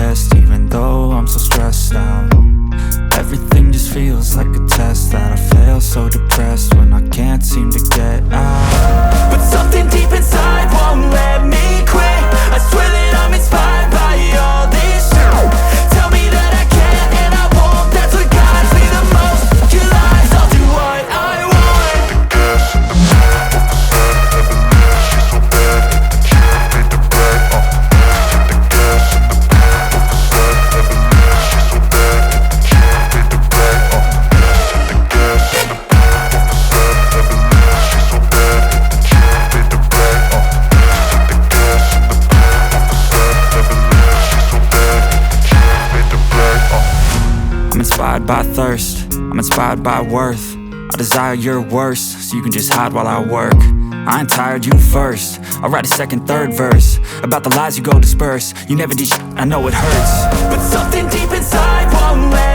best, even though I'm so stressed out. Everything just feels like a test that I fail, so depressed when I can't seem to get out. But something deep inside won't let me quit. I swear that I'm inspired by all this shit. Tell me that I can and I won't, that's what guides me the most. Your lies, I'll do what I want. Gas in the back of the sun, never leave, she's so bad. Can't beat the brag, hit the gas in the back of the sun, never leave, she's so bad. Can't beat the brag, hit the gas in the back of the sun, never leave, she's so bad. Can't beat the brag, hit the gas in the back of the sun, never leave, she's so bad. Can't beat the brag, I'm inspired by thirst, I'm inspired by worth. I desire your worst, so you can just hide while I work. I ain't tired, you first. I'll write a second, third verse about the lies you go disperse. You never did shit, I know it hurts. But something deep inside won't let